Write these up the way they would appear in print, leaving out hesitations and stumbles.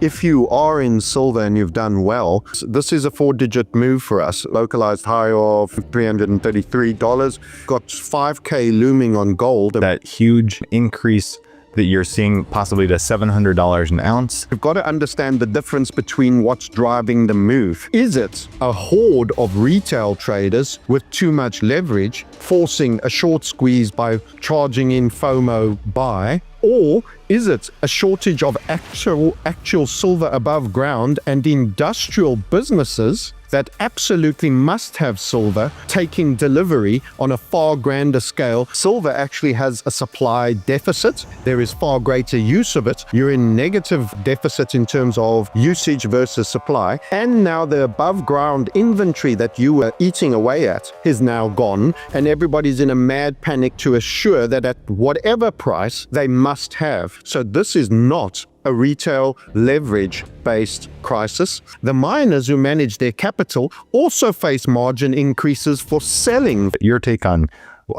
If you are in silver and you've done well, this is a 4-digit move for us. Localized high of $333. Got 5K looming on gold. That huge increase that you're seeing possibly to $700 an ounce. You've got to understand the difference between what's driving the move. Is it a horde of retail traders with too much leverage, forcing a short squeeze by charging in FOMO buy? Or is it a shortage of actual silver above ground and industrial businesses that absolutely must have silver taking delivery on a far grander scale? Silver actually has a supply deficit. There is far greater use of it. You're in negative deficit in terms of usage versus supply. And now the above ground inventory that you were eating away at is now gone. And everybody's in a mad panic to assure that at whatever price they must have. So this is not a retail leverage-based crisis. The miners who manage their capital also face margin increases for selling. Your take on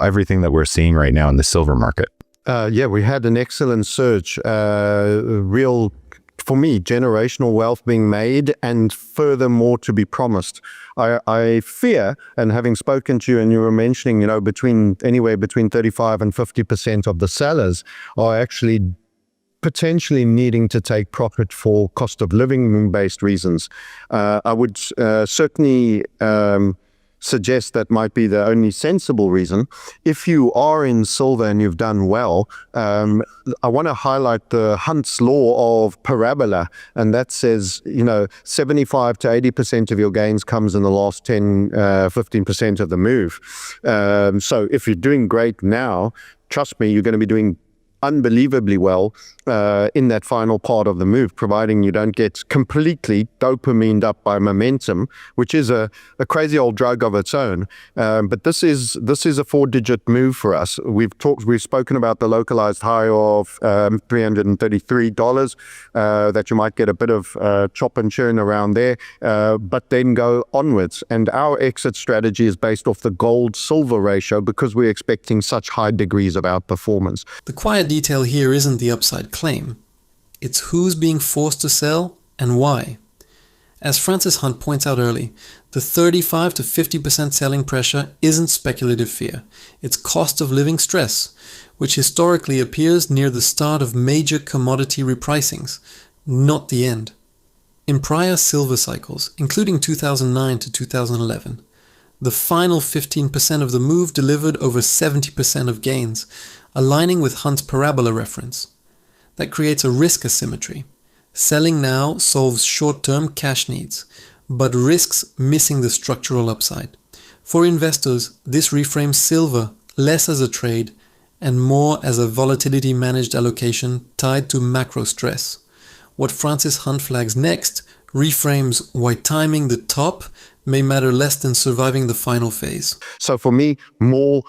everything that we're seeing right now in the silver market? Yeah, we had an excellent surge. Real, for me, generational wealth being made and furthermore to be promised. I fear, and having spoken to you and you were mentioning, anywhere between 35 and 50% of the sellers are actually potentially needing to take profit for cost of living based reasons. I would certainly suggest that might be the only sensible reason. If you are in silver and you've done well, I want to highlight the Hunt's law of parabola, and that says 75 to 80% of your gains comes in the last 15% of the move. So if you're doing great now, trust me, you're going to be doing unbelievably well in that final part of the move, providing you don't get completely dopamined up by momentum, which is a crazy old drug of its own. But this is a 4-digit move for us. We've spoken about the localized high of $333 that you might get a bit of chop and churn around there, but then go onwards. And our exit strategy is based off the gold-silver ratio because we're expecting such high degrees of outperformance. The quiet detail here isn't the upside claim. It's who's being forced to sell and why. As Francis Hunt points out early, the 35 to 50% selling pressure isn't speculative fear. It's cost of living stress, which historically appears near the start of major commodity repricings, not the end. In prior silver cycles, including 2009 to 2011, the final 15% of the move delivered over 70% of gains, aligning with Hunt's parabola reference. That creates a risk asymmetry. Selling now solves short-term cash needs, but risks missing the structural upside. For investors, this reframes silver less as a trade and more as a volatility managed allocation tied to macro stress. What Francis Hunt flags next reframes why timing the top may matter less than surviving the final phase. So for me, more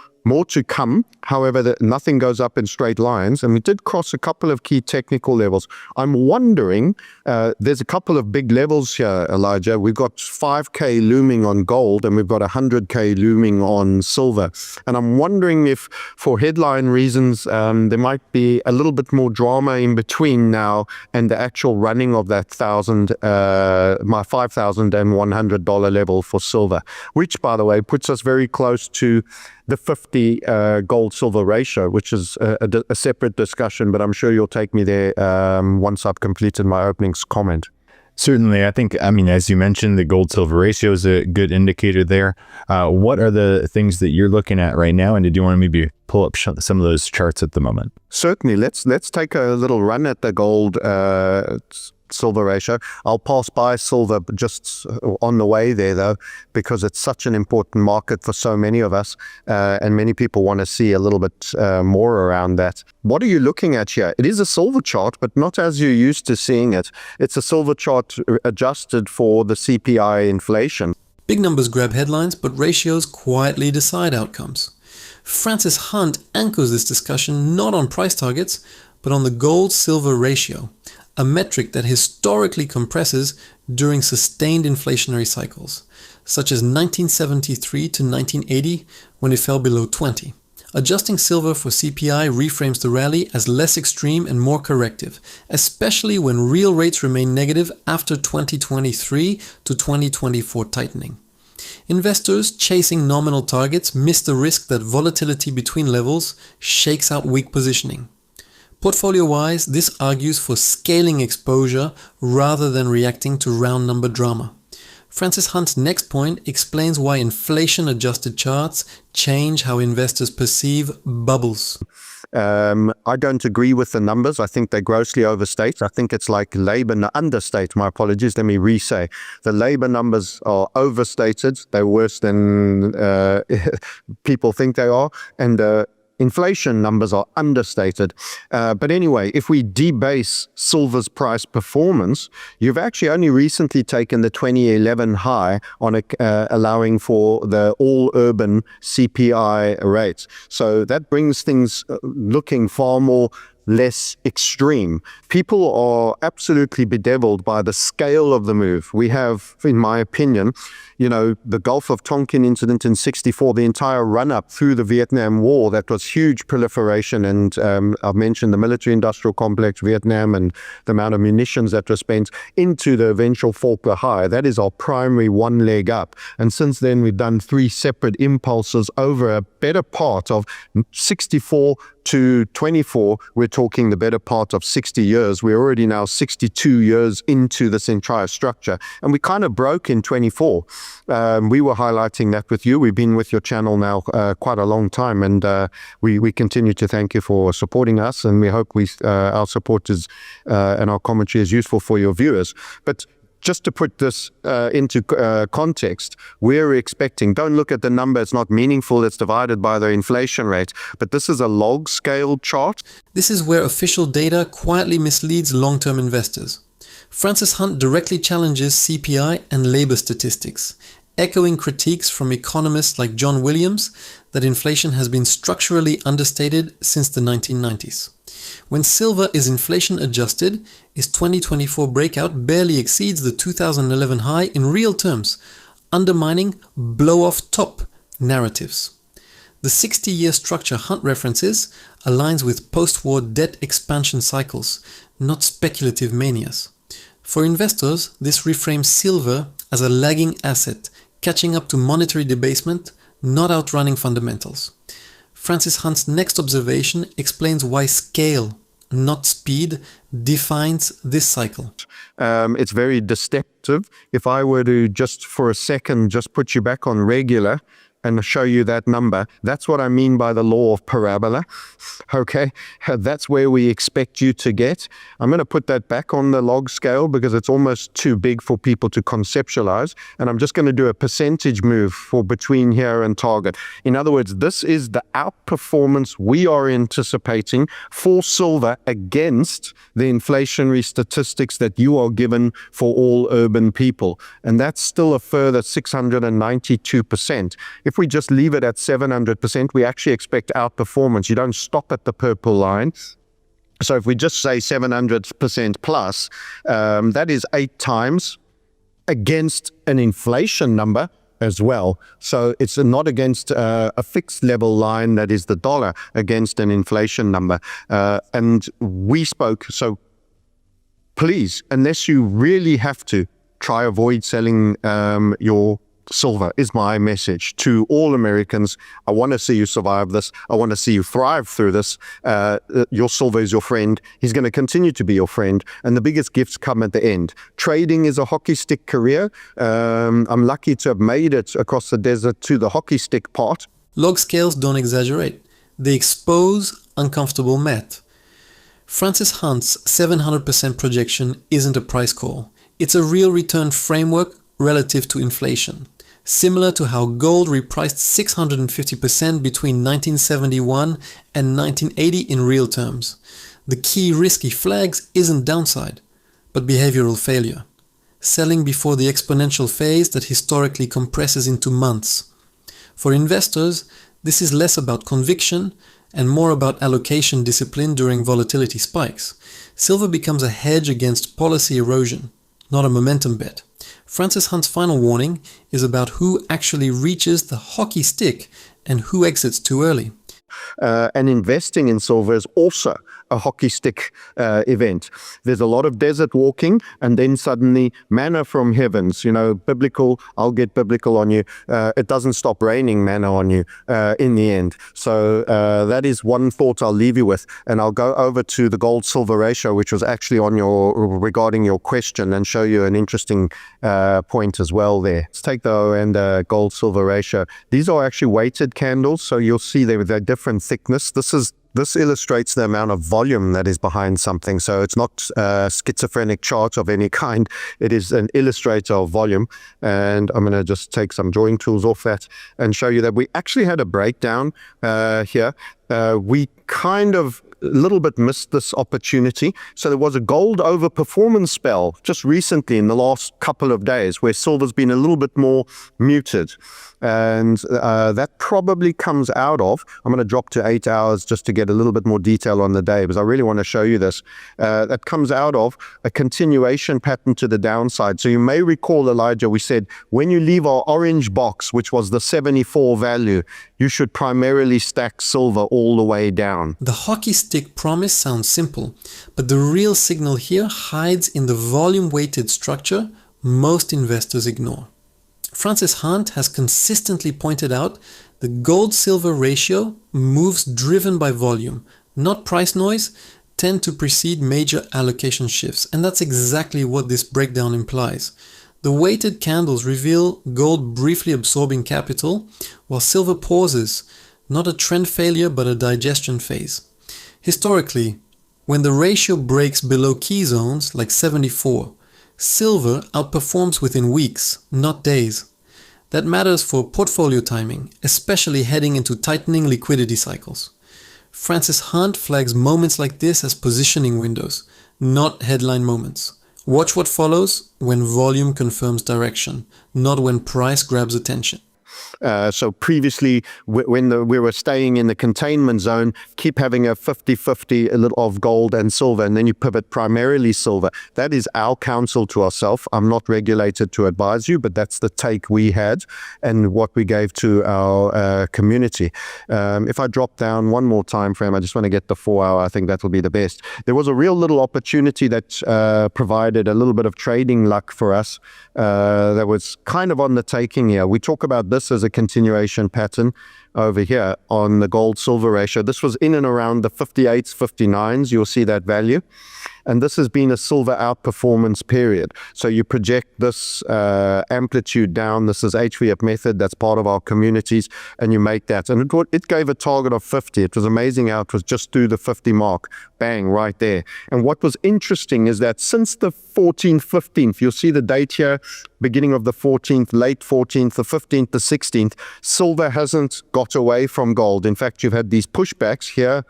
to come. However, nothing goes up in straight lines, and we did cross a couple of key technical levels. I'm wondering, there's a couple of big levels here, Elijah. We've got 5K looming on gold, and we've got 100K looming on silver. And I'm wondering if, for headline reasons, there might be a little bit more drama in between now and the actual running of that my $5,100 level for silver, which, by the way, puts us very close to the 50 gold-silver ratio, which is a separate discussion, but I'm sure you'll take me there once I've completed my opening comment. Certainly. I think, as you mentioned, the gold-silver ratio is a good indicator there. What are the things that you're looking at right now, and did you want to maybe pull up some of those charts at the moment? Certainly. Let's take a little run at the gold silver ratio. I'll pass by silver just on the way there, though, because it's such an important market for so many of us, and many people want to see a little bit more around that. What are you looking at here? It is a silver chart, but not as you're used to seeing it. It's a silver chart adjusted for the CPI inflation. Big numbers grab headlines, but ratios quietly decide outcomes. Francis Hunt anchors this discussion not on price targets, but on the gold-silver ratio, a metric that historically compresses during sustained inflationary cycles, such as 1973 to 1980 when it fell below 20, Adjusting silver for CPI reframes the rally as less extreme and more corrective, especially when real rates remain negative after 2023 to 2024 tightening. Investors chasing nominal targets miss the risk that volatility between levels shakes out weak positioning. Portfolio-wise, this argues for scaling exposure rather than reacting to round number drama. Francis Hunt's next point explains why inflation-adjusted charts change how investors perceive bubbles. I don't agree with the numbers. I think they grossly overstate. I think it's like labor understate. My apologies. Let me re-say. The labor numbers are overstated. They're worse than people think they are. And inflation numbers are understated. But anyway, if we debase silver's price performance, you've actually only recently taken the 2011 high on allowing for the all-urban CPI rates. So that brings things looking far more less extreme. People are absolutely bedeviled by the scale of the move. We have, in my opinion, the Gulf of Tonkin incident in '64, the entire run-up through the Vietnam War, that was huge proliferation. And I've mentioned the military-industrial complex, Vietnam, and the amount of munitions that were spent into the eventual Faulkner High. That is our primary one leg up. And since then, we've done three separate impulses over a better part of 64 to 24, we're talking the better part of 60 years. We're already now 62 years into this entire structure. And we kind of broke in 24. We were highlighting that with you. We've been with your channel now quite a long time. And we continue to thank you for supporting us. And we hope our support is and our commentary is useful for your viewers. But just to put this into context, we're expecting, don't look at the number, it's not meaningful, it's divided by the inflation rate, but this is a log scale chart. This is where official data quietly misleads long-term investors. Francis Hunt directly challenges CPI and labor statistics, echoing critiques from economists like John Williams that inflation has been structurally understated since the 1990s. When silver is inflation adjusted, its 2024 breakout barely exceeds the 2011 high in real terms, undermining blow-off top narratives. The 60-year structure Hunt references aligns with post-war debt expansion cycles, not speculative manias. For investors, this reframes silver as a lagging asset, catching up to monetary debasement, not outrunning fundamentals. Francis Hunt's next observation explains why scale, not speed, defines this cycle. It's very deceptive. If I were to just for a second just put you back on regular and show you that number, that's what I mean by the law of parabola. Okay, that's where we expect you to get. I'm going to put that back on the log scale because it's almost too big for people to conceptualize. And I'm just going to do a percentage move for between here and target. In other words, this is the outperformance we are anticipating for silver against the inflationary statistics that you are given for all urban people. And that's still a further 692%. If we just leave it at 700%, we actually expect outperformance. You don't stop at the purple line. So if we just say 700% plus, that is 8 times against an inflation number as well. So it's not against a fixed level line that is the dollar, against an inflation number. And we spoke, so please, unless you really have to, try avoid selling your silver is my message to all Americans. I want to see you survive this. I want to see you thrive through this. Your silver is your friend. He's going to continue to be your friend. And the biggest gifts come at the end. Trading is a hockey stick career. I'm lucky to have made it across the desert to the hockey stick part. Log scales don't exaggerate. They expose uncomfortable math. Francis Hunt's 700% projection isn't a price call. It's a real return framework relative to inflation. Similar to how gold repriced 650% between 1971 and 1980 in real terms. The key risky flags isn't downside, but behavioral failure. Selling before the exponential phase that historically compresses into months. For investors, this is less about conviction and more about allocation discipline during volatility spikes. Silver becomes a hedge against policy erosion, not a momentum bet. Francis Hunt's final warning is about who actually reaches the hockey stick and who exits too early. And investing in silver is also a hockey stick event. There's a lot of desert walking, and then suddenly manna from heavens, biblical, I'll get biblical on you. It doesn't stop raining manna on you in the end. So that is one thought I'll leave you with. And I'll go over to the gold-silver ratio, which was actually regarding your question, and show you an interesting point as well there. Let's take the O and gold-silver ratio. These are actually weighted candles, so you'll see they're different thickness. This illustrates the amount of volume that is behind something. So it's not a schizophrenic chart of any kind. It is an illustrator of volume. And I'm going to just take some drawing tools off that and show you that we actually had a breakdown here. We kind of a little bit missed this opportunity. So there was a gold overperformance spell just recently in the last couple of days where silver's been a little bit more muted. And that probably comes out of, I'm going to drop to 8 hours just to get a little bit more detail on the day, because I really want to show you this. That comes out of a continuation pattern to the downside. So you may recall, Elijah, we said, when you leave our orange box, which was the 74 value, you should primarily stack silver all the way down. The hockey stick promise sounds simple, but the real signal here hides in the volume-weighted structure most investors ignore. Francis Hunt has consistently pointed out the gold-silver ratio moves driven by volume, not price noise, tend to precede major allocation shifts, and that's exactly what this breakdown implies. The weighted candles reveal gold briefly absorbing capital, while silver pauses, not a trend failure but a digestion phase. Historically, when the ratio breaks below key zones like 74, silver outperforms within weeks, not days. That matters for portfolio timing, especially heading into tightening liquidity cycles. Francis Hunt flags moments like this as positioning windows, not headline moments. Watch what follows when volume confirms direction, not when price grabs attention. So previously, when we were staying in the containment zone, keep having a 50-50 of gold and silver, and then you pivot primarily silver. That is our counsel to ourselves. I'm not regulated to advise you, but that's the take we had and what we gave to our community. If I drop down one more time frame, I just want to get the 4 hour. I think that will be the best. There was a real little opportunity that provided a little bit of trading luck for us that was kind of on the taking here. We talk about this as a continuation pattern over here on the gold-silver ratio. This was in and around the 58s, 59s. You'll see that value. And this has been a silver outperformance period. So you project this amplitude down. This is HVF method. That's part of our communities. And you make that. And it gave a target of 50. It was amazing how it was just through the 50 mark. Bang, right there. And what was interesting is that since the 14th, 15th, you'll see the date here, beginning of the 14th, late 14th, the 15th, the 16th, silver hasn't got away from gold. In fact, you've had these pushbacks here,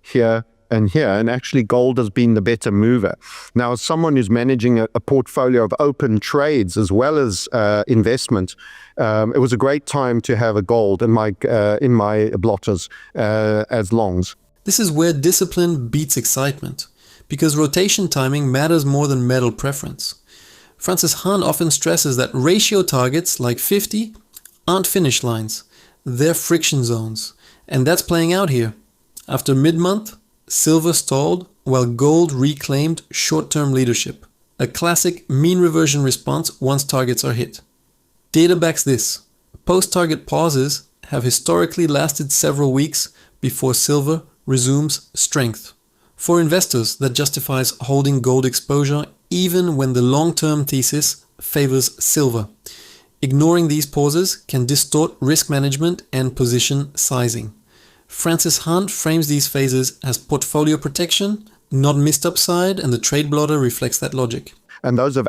here, and here, and actually gold has been the better mover. Now, as someone who's managing a portfolio of open trades as well as investment, it was a great time to have a gold in my blotters as longs. This is where discipline beats excitement, because rotation timing matters more than metal preference. Francis Hunt often stresses that ratio targets like 50 aren't finish lines, they're friction zones, and that's playing out here. After mid-month, silver stalled while gold reclaimed short-term leadership, a classic mean reversion response once targets are hit. Data backs this. Post-target pauses have historically lasted several weeks before silver resumes strength. For investors, that justifies holding gold exposure even when the long-term thesis favors silver. Ignoring these pauses can distort risk management and position sizing. Francis Hunt frames these phases as portfolio protection, not missed upside, and the trade blotter reflects that logic. And those have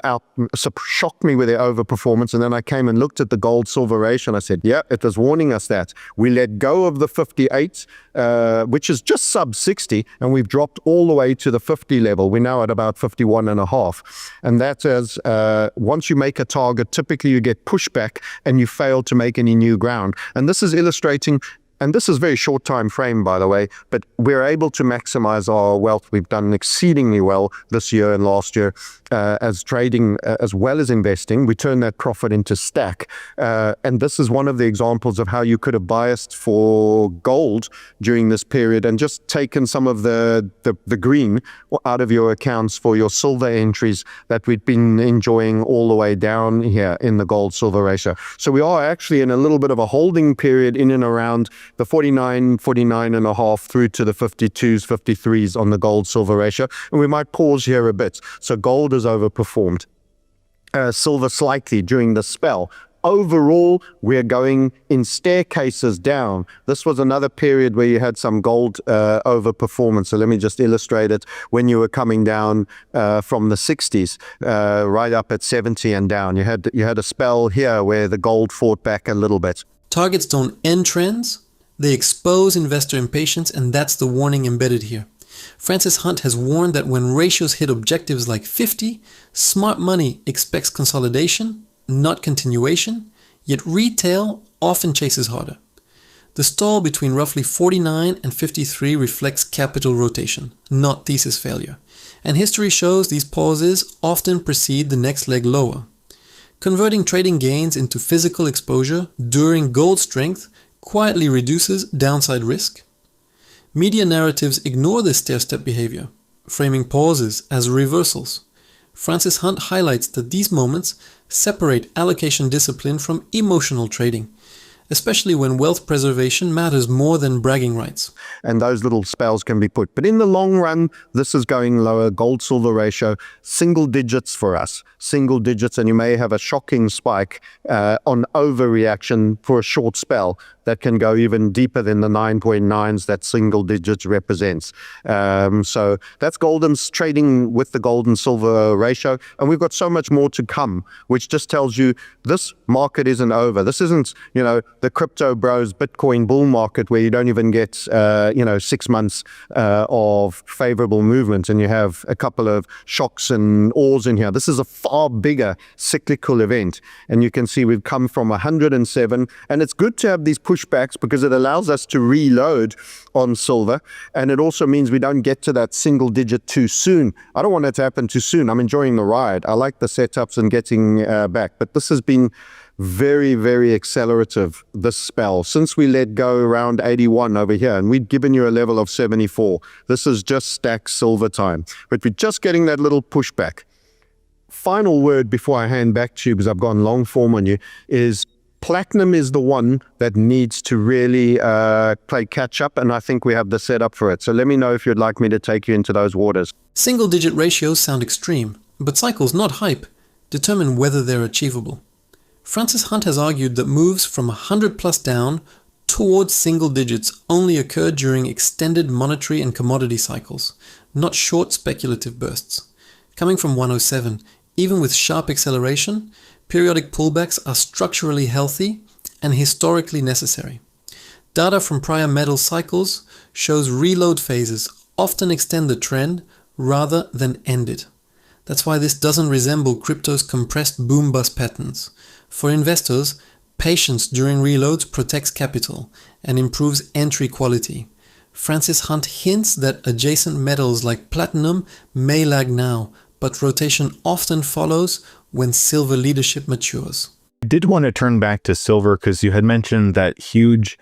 shocked me with their overperformance. And then I came and looked at the gold-silver ratio and I said, yeah, it was warning us that. We let go of the 58, which is just sub 60, and we've dropped all the way to the 50 level. We're now at about 51.5. And that is, once you make a target, typically you get pushback and you fail to make any new ground. And this is illustrating and this is very short time frame, by the way, but we're able to maximize our wealth. We've done exceedingly well this year and last year as trading as well as investing. We turn that profit into stack. And this is one of the examples of how you could have biased for gold during this period and just taken some of the green out of your accounts for your silver entries that we've been enjoying all the way down here in the gold silver ratio. So we are actually in a little bit of a holding period in and around the 49 and a half through to the 52s, 53s on the gold silver ratio. And we might pause here a bit. So gold has overperformed silver slightly during the spell. Overall, we're going in staircases down. This was another period where you had some gold overperformance. So let me just illustrate it. When you were coming down from the 60s, right up at 70 and down, you had a spell here where the gold fought back a little bit. Targets don't end trends, they expose investor impatience, and that's the warning embedded here. Francis Hunt has warned that when ratios hit objectives like 50, smart money expects consolidation, not continuation, yet retail often chases harder. The stall between roughly 49 and 53 reflects capital rotation, not thesis failure. And history shows these pauses often precede the next leg lower. Converting trading gains into physical exposure during gold strength quietly reduces downside risk. Media narratives ignore this stair-step behavior, framing pauses as reversals. Francis Hunt highlights that these moments separate allocation discipline from emotional trading, especially when wealth preservation matters more than bragging rights. And those little spells can be put. But in the long run, this is going lower. Gold-silver ratio, single digits for us. Single digits, and you may have a shocking spike on overreaction for a short spell that can go even deeper than the 9.9s that single digits represents. So that's Golden's trading with the gold and silver ratio. And we've got so much more to come, which just tells you this market isn't over. This isn't, the crypto bros Bitcoin bull market where you don't even get, 6 months of favorable movement and you have a couple of shocks and awes in here. This is a far bigger cyclical event. And you can see we've come from 107, and it's good to have these pushbacks because it allows us to reload on silver, and it also means we don't get to that single digit too soon. I don't want it to happen too soon. I'm enjoying the ride. I like the setups and getting back, but this has been very, very accelerative, this spell. Since we let go around 81 over here, and we'd given you a level of 74, this is just stack silver time. But we're just getting that little pushback. Final word before I hand back to you, because I've gone long form on you, is platinum is the one that needs to really play catch up, and I think we have the setup for it. So let me know if you'd like me to take you into those waters. Single-digit ratios sound extreme, but cycles, not hype, determine whether they're achievable. Francis Hunt has argued that moves from 100 plus down towards single digits only occur during extended monetary and commodity cycles, not short speculative bursts. Coming from 107, even with sharp acceleration, periodic pullbacks are structurally healthy and historically necessary. Data from prior metal cycles shows reload phases often extend the trend rather than end it. That's why this doesn't resemble crypto's compressed boom-bust patterns. For investors, patience during reloads protects capital and improves entry quality. Francis Hunt hints that adjacent metals like platinum may lag now, but rotation often follows when silver leadership matures. I did want to turn back to silver because you had mentioned that huge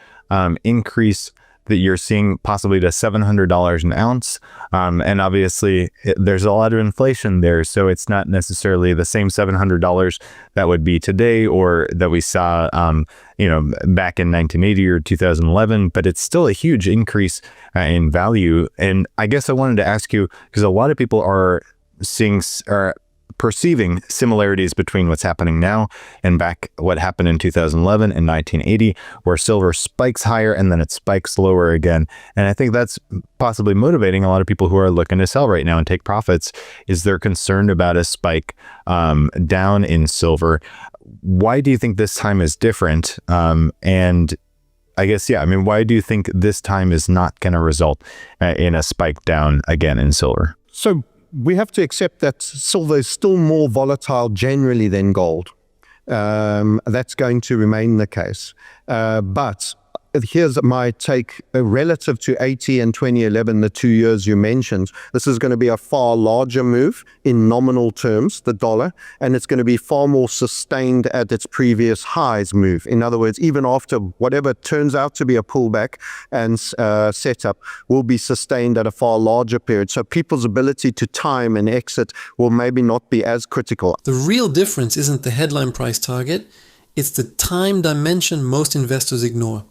increase that you're seeing possibly to $700 an ounce. And obviously there's a lot of inflation there. So it's not necessarily the same $700 that would be today or that we saw, back in 1980 or 2011, but it's still a huge increase in value. And I guess I wanted to ask you, because a lot of people are perceiving similarities between what's happening now and back what happened in 2011 and 1980, where silver spikes higher and then it spikes lower again. And I think that's possibly motivating a lot of people who are looking to sell right now and take profits, is they're concerned about a spike down in silver. Why do you think this time is different? And I guess, why do you think this time is not going to result in a spike down again in silver? So we have to accept that silver is still more volatile generally than gold. That's going to remain the case. But here's my take relative to 80 and 2011, the 2 years you mentioned. This is going to be a far larger move in nominal terms, the dollar, and it's going to be far more sustained at its previous highs move. In other words, even after whatever turns out to be a pullback and setup will be sustained at a far larger period. So people's ability to time and exit will maybe not be as critical. The real difference isn't the headline price target, it's the time dimension most investors ignore.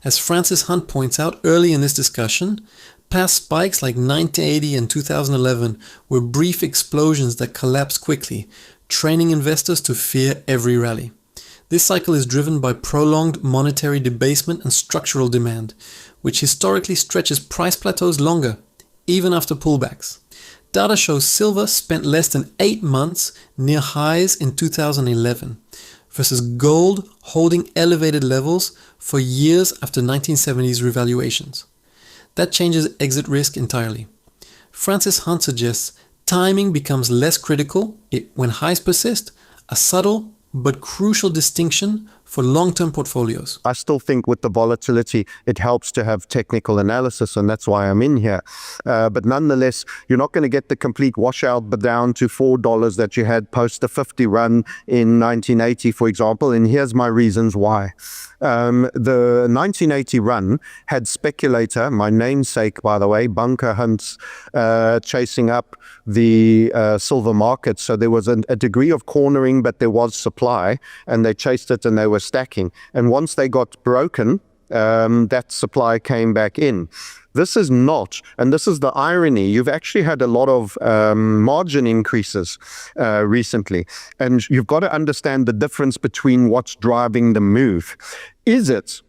As Francis Hunt points out early in this discussion, past spikes like 1980 and 2011 were brief explosions that collapsed quickly, training investors to fear every rally. This cycle is driven by prolonged monetary debasement and structural demand, which historically stretches price plateaus longer, even after pullbacks. Data shows silver spent less than 8 months near highs in 2011, versus gold holding elevated levels for years after 1970s revaluations. That changes exit risk entirely. Francis Hunt suggests timing becomes less critical when highs persist, a subtle but crucial distinction for long-term portfolios. I still think with the volatility, it helps to have technical analysis, and that's why I'm in here. But nonetheless, you're not going to get the complete washout but down to $4 that you had post the 50 run in 1980, for example. And here's my reasons why. The 1980 run had speculator, my namesake, by the way, bunker hunts, chasing up the silver market. So there was a degree of cornering, but there was supply, and they chased it and they were stacking. And once they got broken, that supply came back in. This is not, and this is the irony, you've actually had a lot of margin increases recently. And you've got to understand the difference between what's driving the move. Is it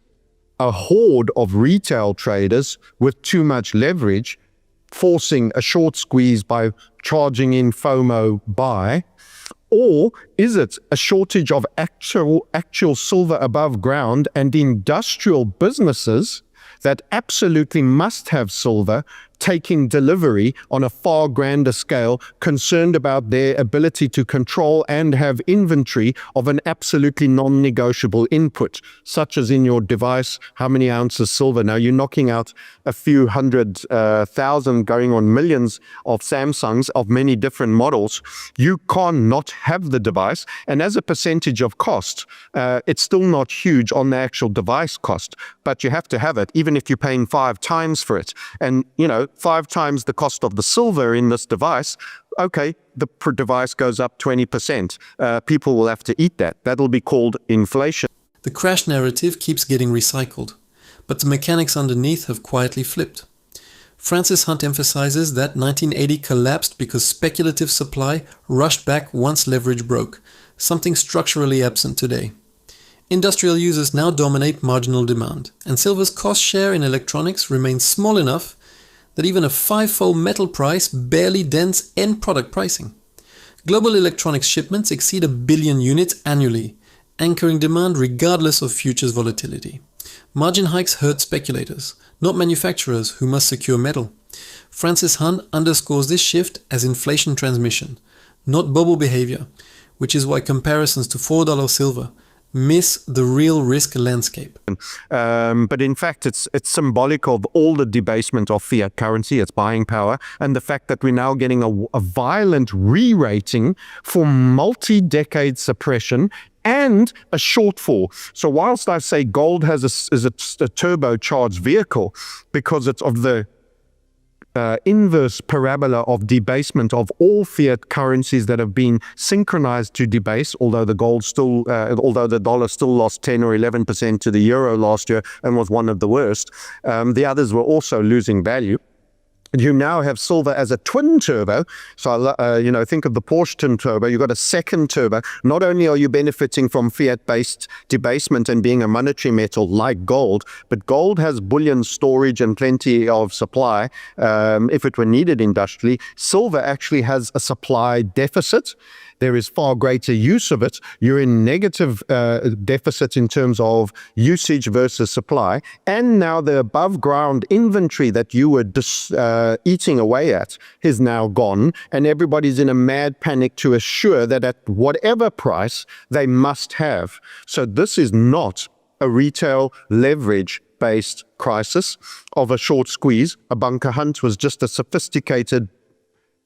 a horde of retail traders with too much leverage forcing a short squeeze by charging in FOMO buy? Or is it a shortage of actual silver above ground and industrial businesses that absolutely must have silver taking delivery on a far grander scale, concerned about their ability to control and have inventory of an absolutely non-negotiable input, such as in your device, how many ounces silver? Now you're knocking out a few 100,000 going on millions of Samsungs of many different models. You cannot have the device, and as a percentage of cost, it's still not huge on the actual device cost, but you have to have it, even if you're paying 5 times for it. And, 5 times the cost of the silver in this device, okay, the device goes up 20%. People will have to eat that. That'll be called inflation. The crash narrative keeps getting recycled, but the mechanics underneath have quietly flipped. Francis Hunt emphasizes that 1980 collapsed because speculative supply rushed back once leverage broke, something structurally absent today. Industrial users now dominate marginal demand, and silver's cost share in electronics remains small enough that even a 5-fold metal price barely dents end product pricing. Global electronics shipments exceed 1 billion units annually, anchoring demand regardless of futures volatility. Margin hikes hurt speculators, not manufacturers who must secure metal. Francis Hunt underscores this shift as inflation transmission, not bubble behavior, which is why comparisons to $4 silver miss the real risk landscape. But in fact, it's symbolic of all the debasement of fiat currency, its buying power, and the fact that we're now getting a violent re-rating for multi-decade suppression and a shortfall. So whilst I say gold is a turbocharged vehicle because it's of the inverse parabola of debasement of all fiat currencies that have been synchronized to debase, although the dollar still lost 10 or 11% to the euro last year and was one of the worst, the others were also losing value. You now have silver as a twin turbo. So, think of the Porsche twin turbo. You've got a second turbo. Not only are you benefiting from fiat-based debasement and being a monetary metal like gold, but gold has bullion storage and plenty of supply if it were needed industrially. Silver actually has a supply deficit. There is far greater use of it. You're in negative deficit in terms of usage versus supply. And now the above ground inventory that you were eating away at is now gone. And everybody's in a mad panic to assure that at whatever price they must have. So this is not a retail leverage market-based crisis of a short squeeze. A bunker hunt was just a sophisticated,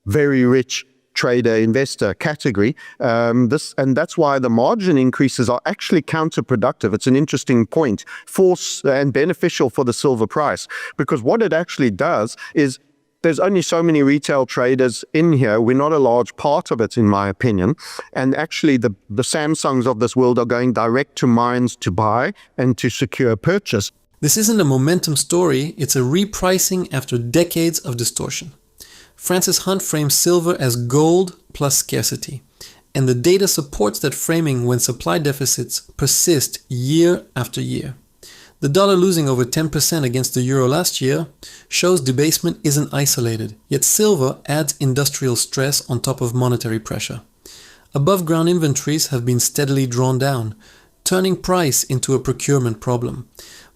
very rich trader investor category. And that's why the margin increases are actually counterproductive. It's an interesting point, force and beneficial for the silver price, because what it actually does is there's only so many retail traders in here. We're not a large part of it, in my opinion. And actually, the Samsungs of this world are going direct to mines to buy and to secure purchase. This isn't a momentum story, it's a repricing after decades of distortion. Francis Hunt frames silver as gold plus scarcity, and the data supports that framing when supply deficits persist year after year. The dollar losing over 10% against the euro last year shows debasement isn't isolated, yet silver adds industrial stress on top of monetary pressure. Above-ground inventories have been steadily drawn down, turning price into a procurement problem.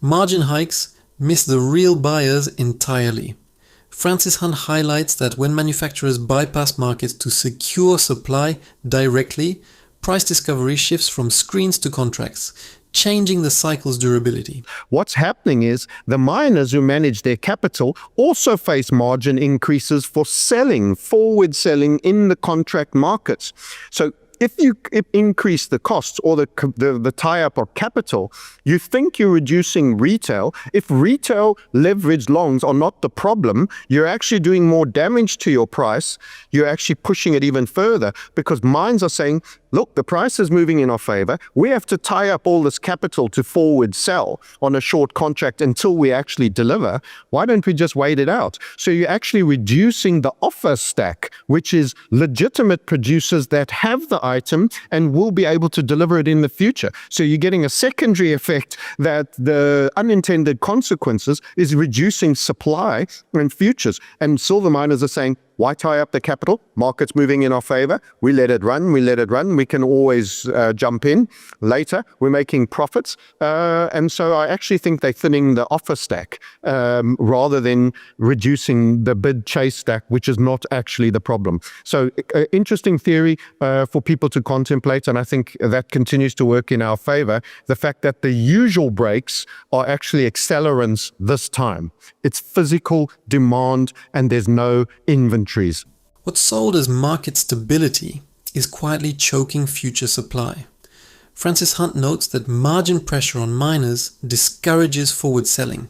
Margin hikes miss the real buyers entirely. Francis Hunt highlights that when manufacturers bypass markets to secure supply directly, price discovery shifts from screens to contracts, changing the cycle's durability. What's happening is the miners who manage their capital also face margin increases for selling, forward selling in the contract markets. So if you increase the costs or the tie-up of capital, you think you're reducing retail. If retail leverage longs are not the problem, you're actually doing more damage to your price. You're actually pushing it even further, because mines are saying, look, the price is moving in our favor. We have to tie up all this capital to forward sell on a short contract until we actually deliver. Why don't we just wait it out? So you're actually reducing the offer stack, which is legitimate producers that have the item and will be able to deliver it in the future. So you're getting a secondary effect that the unintended consequences is reducing supply and futures. And silver miners are saying, why tie up the capital? Market's moving in our favor. We let it run. We can always jump in later. We're making profits. And so I actually think they're thinning the offer stack rather than reducing the bid chase stack, which is not actually the problem. So interesting theory for people to contemplate. And I think that continues to work in our favor. The fact that the usual breaks are actually accelerants this time. It's physical demand and there's no inventories. What's sold as market stability is quietly choking future supply. Francis Hunt notes that margin pressure on miners discourages forward selling,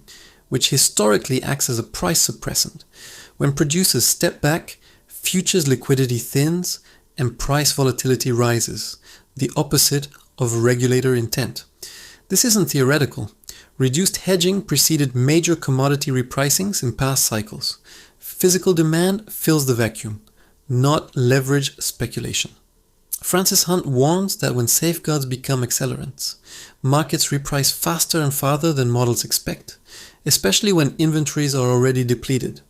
which historically acts as a price suppressant. When producers step back, futures liquidity thins and price volatility rises, the opposite of regulator intent. This isn't theoretical. Reduced hedging preceded major commodity repricings in past cycles. Physical demand fills the vacuum, not leverage speculation. Francis Hunt warns that when safeguards become accelerants, markets reprice faster and farther than models expect, especially when inventories are already depleted.